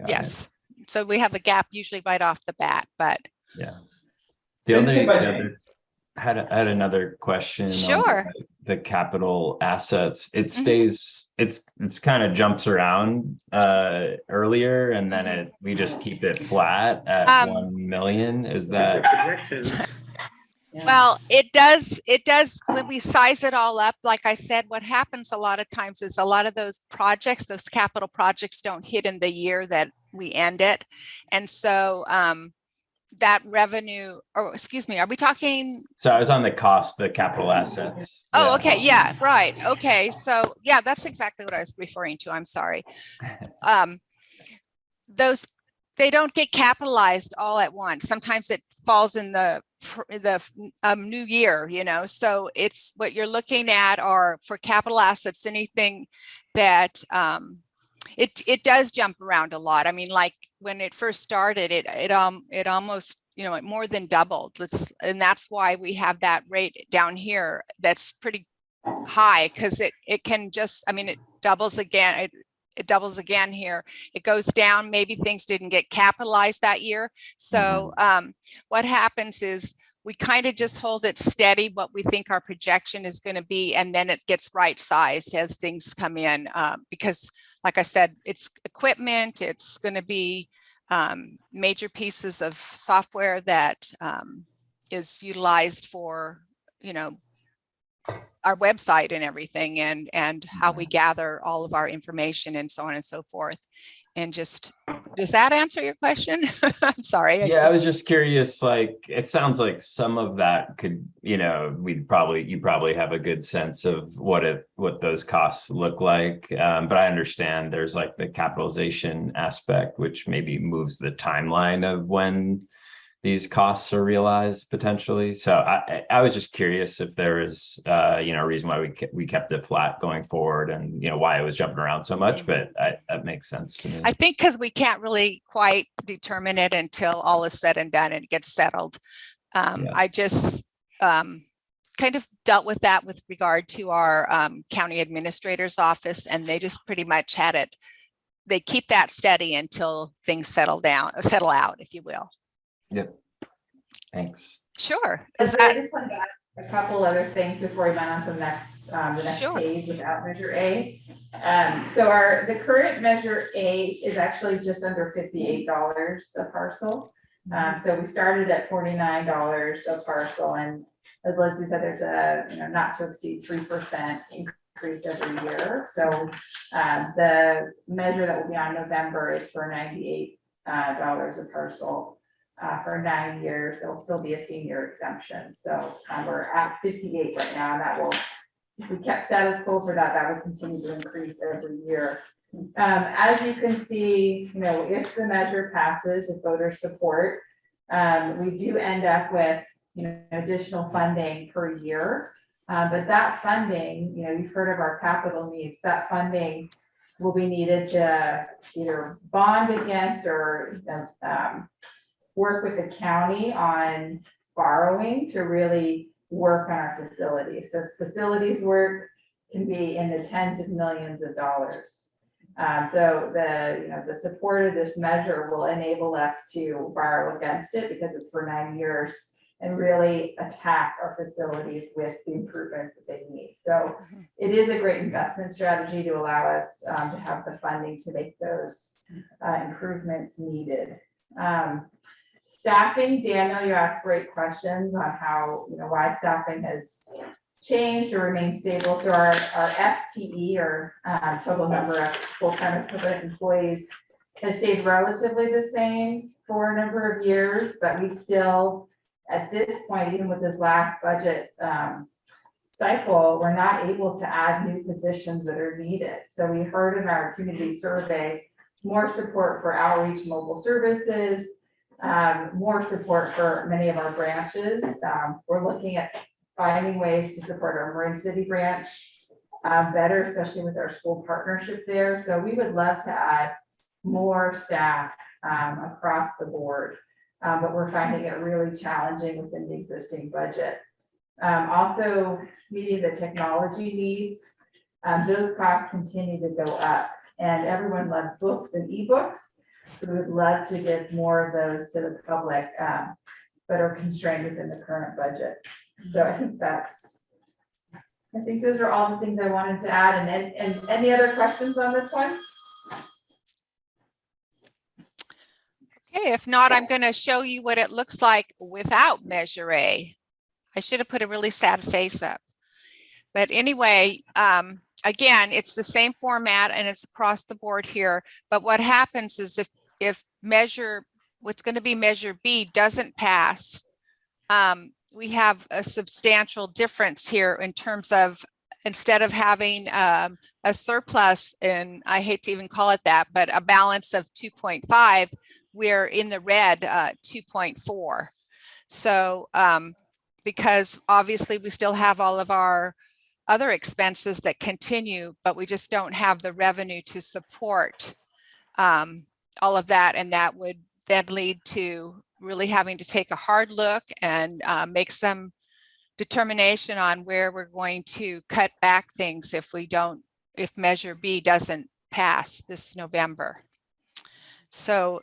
I: Yes. So we have a gap usually right off the bat, but.
J: Yeah. I had another question.
I: Sure.
J: On the capital assets. It stays, it's kind of jumps around earlier, and then we just keep it flat at 1 million. Is that?
A: Yeah.
I: Well, it does when we size it all up. Like I said, what happens a lot of times is a lot of those projects, those capital projects, don't hit in the year that we end it. And so that revenue, or excuse me, are we talking?
J: So I was on the cost, the capital assets.
I: Oh, okay. Yeah, right. Okay. So yeah, that's exactly what I was referring to. I'm sorry. Those, they don't get capitalized all at once. Sometimes it falls in the new year, so it's what you're looking at are for capital assets, anything that it does jump around a lot. I mean, like when it first started, it almost, it more than doubled. And that's why we have that rate down here that's pretty high, because it can just, I mean, it doubles again. It doubles again here. It goes down. Maybe things didn't get capitalized that year. So what happens is we kind of just hold it steady, what we think our projection is going to be, and then it gets right sized as things come in. Because like I said, it's equipment. It's going to be major pieces of software that is utilized for, our website and everything, and how we gather all of our information and so on and so forth. And just, does that answer your question? I'm sorry.
J: Yeah, I was just curious, like, it sounds like some of that could, you probably have a good sense of what those costs look like. But I understand there's like the capitalization aspect, which maybe moves the timeline of when these costs are realized potentially. So I was just curious if there is, a reason why we kept it flat going forward, and why it was jumping around so much. But that makes sense to me.
I: I think because we can't really quite determine it until all is said and done and it gets settled. I just kind of dealt with that with regard to our county administrator's office, and they just pretty much had it. They keep that steady until things settle out, if you will.
J: Yep. Thanks.
I: Sure.
D: I just want to a couple other things before we went on to the next
I: Sure.
D: page without Measure A. So the current Measure A is actually just under $58 a parcel. So we started at $49 a parcel, and as Leslie said, there's a not to exceed 3% increase every year. So the measure that will be on November is for $98 a parcel. For 9 years, it'll still be a senior exemption. So we're at 58 right now, and that will, if we kept status quo for that, that would continue to increase every year. As you can see, if the measure passes, if voters support, we do end up with additional funding per year. But that funding, you've heard of our capital needs, that funding will be needed to either bond against or work with the county on borrowing to really work on our facilities. So facilities work can be in the tens of millions of dollars. So the support of this measure will enable us to borrow against it because it's for 9 years and really attack our facilities with the improvements that they need. So it is a great investment strategy to allow us to have the funding to make those improvements needed. Staffing, Daniel, you asked great questions on how, why staffing has changed or remained stable. So our FTE, or total number of full-time equivalent employees, has stayed relatively the same for a number of years, but we still, at this point, even with this last budget cycle, we're not able to add new positions that are needed. So we heard in our community survey, more support for outreach mobile services, more support for many of our branches. We're looking at finding ways to support our Marin City branch better, especially with our school partnership there. So we would love to add more staff across the board, but we're finding it really challenging within the existing budget. Also meeting the technology needs, those costs continue to go up, and everyone loves books and ebooks. So we would love to give more of those to the public, but are constrained within the current budget. So I think those are all the things I wanted to add. And any other questions on this one?
I: Okay, if not, I'm going to show you what it looks like without Measure A. I should have put a really sad face up. But anyway, again, it's the same format and it's across the board here. But what happens is if what's going to be Measure B doesn't pass, we have a substantial difference here in terms of, instead of having a surplus, and I hate to even call it that, but a balance of 2.5, we're in the red 2.4. So because obviously we still have all of our other expenses that continue, but we just don't have the revenue to support all of that. And that would then lead to really having to take a hard look and make some determination on where we're going to cut back things if Measure B doesn't pass this November. So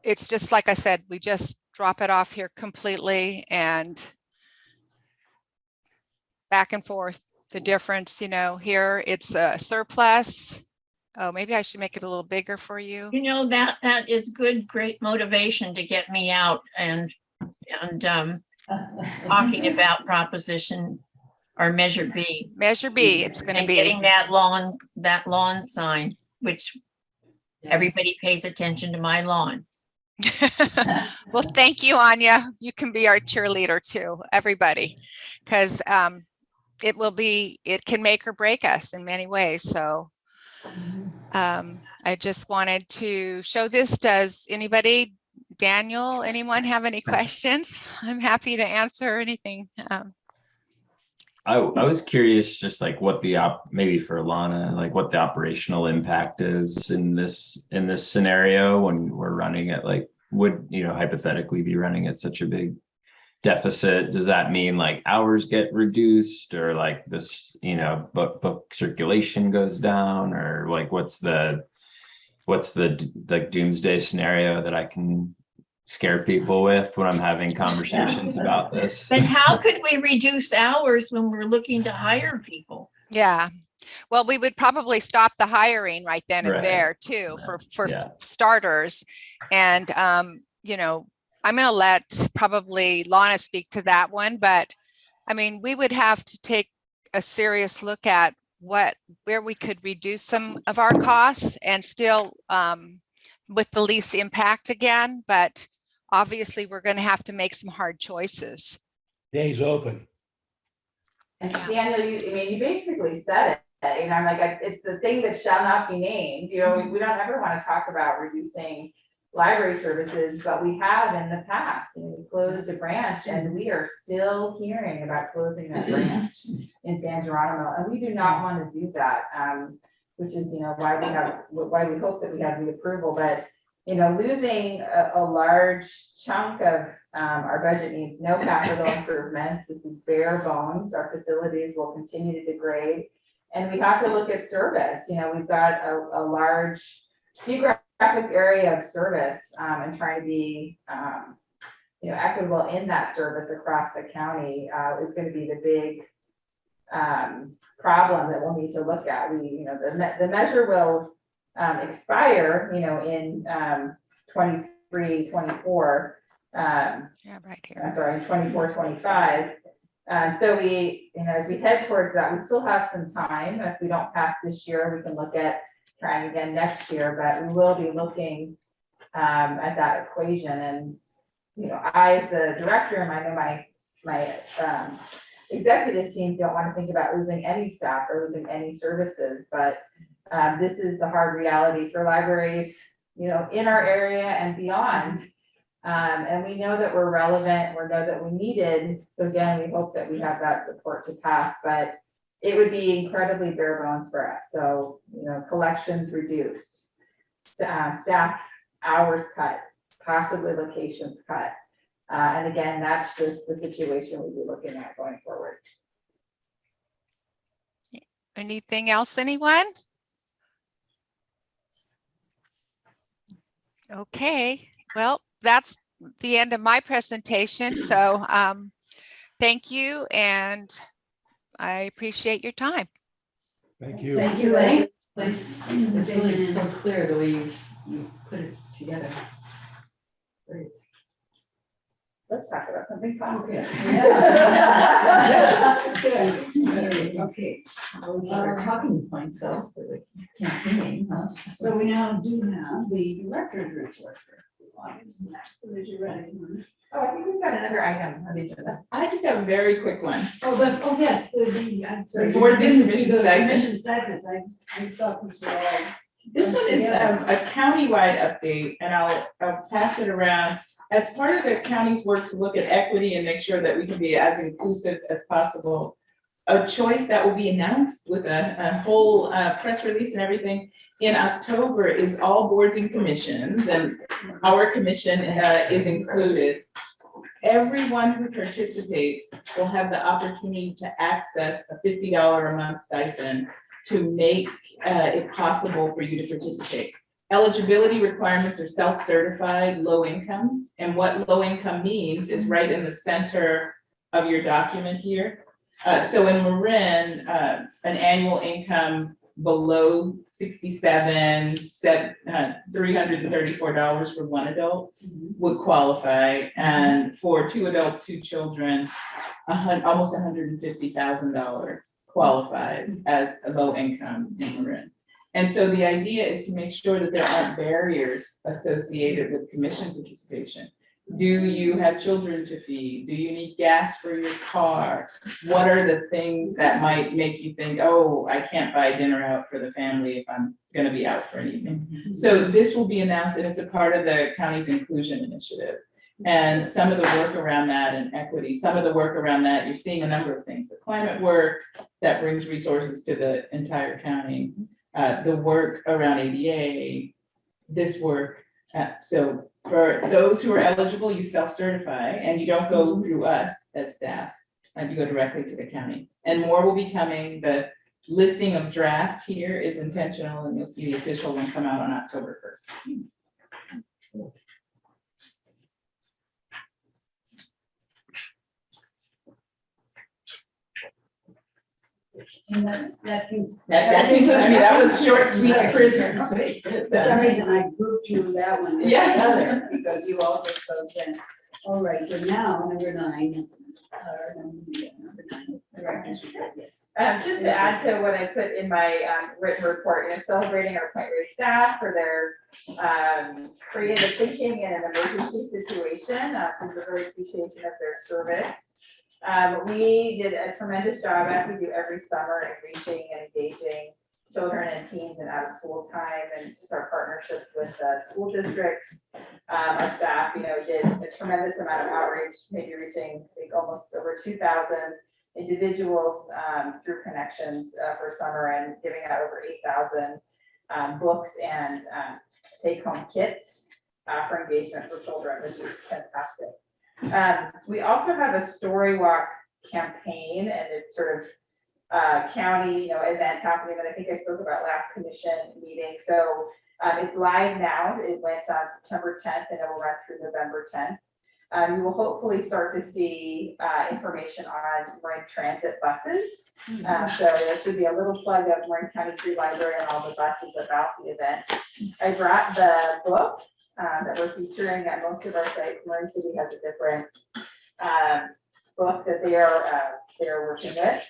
I: it's just like I said, we just drop it off here completely and back and forth. The difference, here it's a surplus. Oh, maybe I should make it a little bigger for you.
B: That is great motivation to get me out and talking about proposition or Measure B.
I: Measure B, it's going to be
B: getting that lawn sign, which everybody pays attention to my lawn.
I: Well, thank you, Anya. You can be our cheerleader too, everybody, because it can make or break us in many ways. So I just wanted to show this. Does anybody, Daniel, anyone have any questions? I'm happy to answer anything.
J: I was curious, just like what maybe for Alana, like what the operational impact is in this scenario when we're running it, like would, hypothetically be running at such a big deficit. Does that mean like hours get reduced, or like this, book circulation goes down, or like what's the like doomsday scenario that I can scare people with when I'm having conversations about this.
B: But how could we reduce hours when we're looking to hire people?
I: Yeah. Well, we would probably stop the hiring right then and
J: Right.
I: there too, for
J: Yeah.
I: starters. And, you know, I'm going to let probably Lana speak to that one, but I mean, we would have to take a serious look at where we could reduce some of our costs and still with the least impact again, but obviously we're going to have to make some hard choices.
F: Days open.
D: And Daniel, you basically said it, you know, I'm like, it's the thing that shall not be named, you know, we don't ever want to talk about reducing library services, but we have in the past, you know, we closed a branch and we are still hearing about closing that branch in San Geronimo, and we do not want to do that, which is, you know, why we hope that we have the approval, but you know, losing a large chunk of our budget means no capital improvements. This is bare bones. Our facilities will continue to degrade. And we have to look at service. You know, we've got a large geographic area of service and trying to be, you know, equitable in that service across the county is going to be the big problem that we'll need to look at. You know, the measure will expire, you know, in 23, 24.
I: Yeah, right here.
D: I'm sorry, 24, 25. So we, you know, as we head towards that, we still have some time. If we don't pass this year, we can look at trying again next year, but we will be looking at that equation. And, you know, I, as the director, and I know my executive team don't want to think about losing any staff or losing any services, but this is the hard reality for libraries, you know, in our area and beyond. And we know that we're relevant, we know that we needed. So again, we hope that we have that support to pass, but it would be incredibly bare bones for us. So, you know, collections reduced, staff hours cut, possibly locations cut. And again, that's just the situation we'll be looking at going forward.
I: Anything else, anyone? Okay, well, that's the end of my presentation. So thank you, and I appreciate your time.
F: Thank you.
A: Thank you, Lane.
K: It's really so clear the way you put it together. Great.
D: Let's talk about something positive.
K: Okay, those are talking points though for the campaign, huh?
A: So we now do have the director's report for August next, so that you're ready.
D: Oh, I think we've got another item on the agenda.
C: I just have a very quick one.
A: Yes, I'm sorry.
C: Boards and commission
A: The
C: stipends.
A: commission stipends, I thought this was all.
C: This one is a countywide update, and I'll pass it around. As part of the county's work to look at equity and make sure that we can be as inclusive as possible, a choice that will be announced with a whole press release and everything in October is all boards and commissions, and our commission is included. Everyone who participates will have the opportunity to access a $50 a month stipend to make it possible for you to participate. Eligibility requirements are self-certified, low income, and what low income means is right in the center of your document here. So in Marin, an annual income below $334 for one adult would qualify, and for two adults, two children, almost $150,000 qualifies as a low income in Marin. And so the idea is to make sure that there aren't barriers associated with commission participation. Do you have children to feed? Do you need gas for your car? What are the things that might make you think, oh, I can't buy dinner out for the family if I'm gonna be out for an evening? So this will be announced, and it's a part of the county's inclusion initiative. And some of the work around that and equity, some of the work around that, you're seeing a number of things. The climate work that brings resources to the entire county. The work around ADA, this work. So for those who are eligible, you self-certify and you don't go through us as staff, and you go directly to the county. And more will be coming. The listing of draft here is intentional, and you'll see the official one come out on October 1st.
A: And that can,
C: That concludes me. That was short, sweet, crisp.
A: for some reason, I grouped you that one with the
C: Yeah.
A: other, because you also spoke then. All right, so now, number 9. Number 9, director's report, yes.
D: Just to add to what I put in my written report, celebrating our Point Reyes staff for their creative thinking in an emergency situation. This is a great appreciation of their service. We did a tremendous job, as we do every summer, in reaching and engaging children and teens in out of school time, and just our partnerships with school districts. Our staff, did a tremendous amount of outreach, maybe reaching, I think, almost over 2,000 individuals through connections for summer, and giving out over 8,000 books and take-home kits for engagement for children, which is fantastic. We also have a Story Walk campaign, and it's sort of county, event happening that I think I spoke about last commission meeting. So it's live now. It went on September 10th and it will run through November 10th. You will hopefully start to see information on Marin Transit buses. So there should be a little plug of Marin County Free Library and all the buses about the event. I brought the book that we're featuring at most of our sites. Marin City has a different book that they are working with,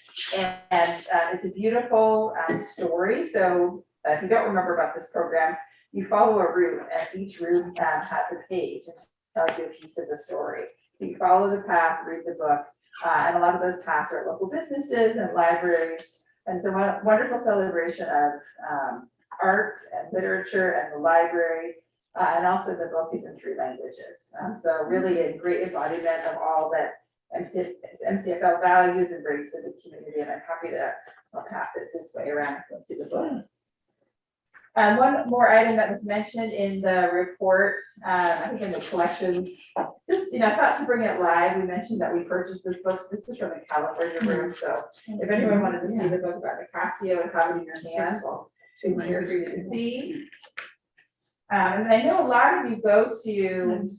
D: and it's a beautiful story. So if you don't remember about this program, you follow a route, and each route has a page and tells you a piece of the story. So you follow the path, read the book, and a lot of those paths are at local businesses and libraries. And so a wonderful celebration of art and literature and the library. And also the book is in 3 languages. So really a great embodiment of all that MCFL values and brings to the community. And I'm happy to pass it this way around. Let's see the book. One more item that was mentioned in the report, I think in the collections, just, I thought to bring it live. We mentioned that we purchased this book. This is from the California room. So if anyone wanted to see the book about Nicasio and have it in your hands, it's here for you to see. And I know a lot of you go to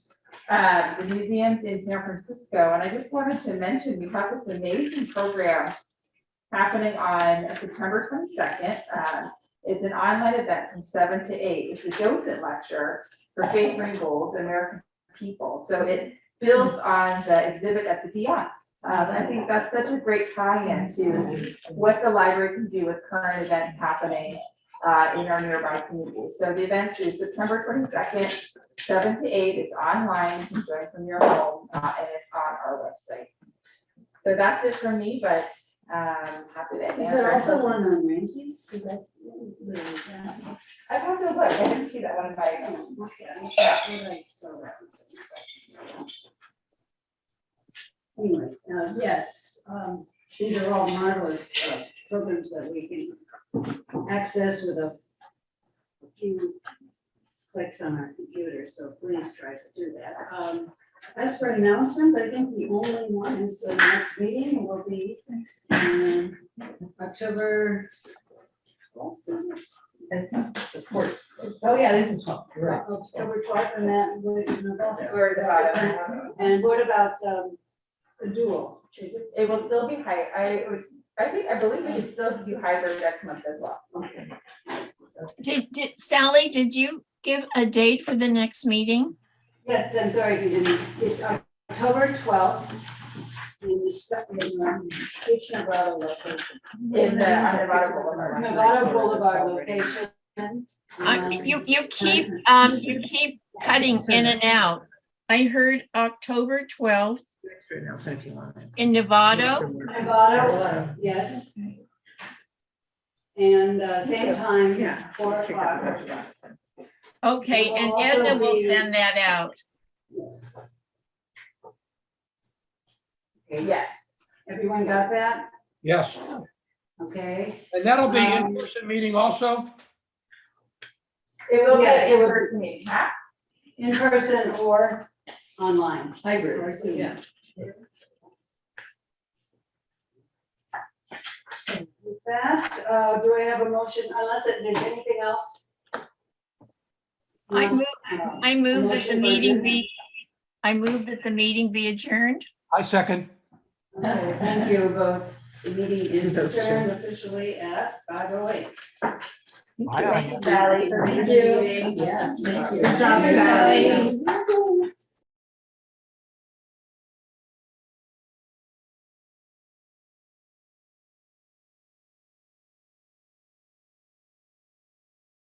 D: the museums in San Francisco, and I just wanted to mention we have this amazing program happening on September 22nd. It's an online event from 7 to 8. It's a docent lecture for Faith Ringgold, American People. So it builds on the exhibit at the DI. I think that's such a great tie-in to what the library can do with current events happening in our nearby communities. So the event is September 22nd, 7 to 8. It's online. You can join from your home, and it's on our website. So that's it from me, but happy to answer.
A: Is there also one on Ramsey's?
D: I have to look. I didn't see that one in my.
A: Anyway, yes, these are all marvelous programs that we can access with a few clicks on our computer, so please try to do that. As for announcements, I think the only one is the next meeting will be October 12th, is it?
K: The 4th. Oh, yeah, this is 12th. You're right.
A: October 12th, and that,
D: Where is it?
A: and what about the dual? Is it?
D: It will still be I believe we can still do hybrid next month as well.
A: Okay.
B: Sally, did you give a date for the next meeting?
A: Yes, I'm sorry if you didn't. It's October 12th. In each Nevada location.
D: In the on Nevada Boulevard.
A: Nevada Boulevard location.
B: You keep cutting in and out. I heard October 12th in Nevada.
A: Nevada, yes. And same time, 4 o'clock.
B: Okay, and Edna will send that out.
A: Okay,
D: Yes.
A: everyone got that?
F: Yes,
A: Okay.
F: and that'll be in-person meeting also?
D: It will be
A: Yes, it
D: in
A: will.
D: person meeting, huh?
A: In person or online.
K: Hybrid,
A: Or Zoom.
K: yeah.
A: So with that, do I have a motion, unless there's anything else?
B: I move that the meeting be adjourned.
F: I second.
A: Okay, thank you both. The meeting is adjourned officially at 5:08.
F: Bye.
D: Thank you, Sally, for
A: Thank
D: the
A: you.
D: meeting.
A: Yes, thank you.
D: Good job, Sally.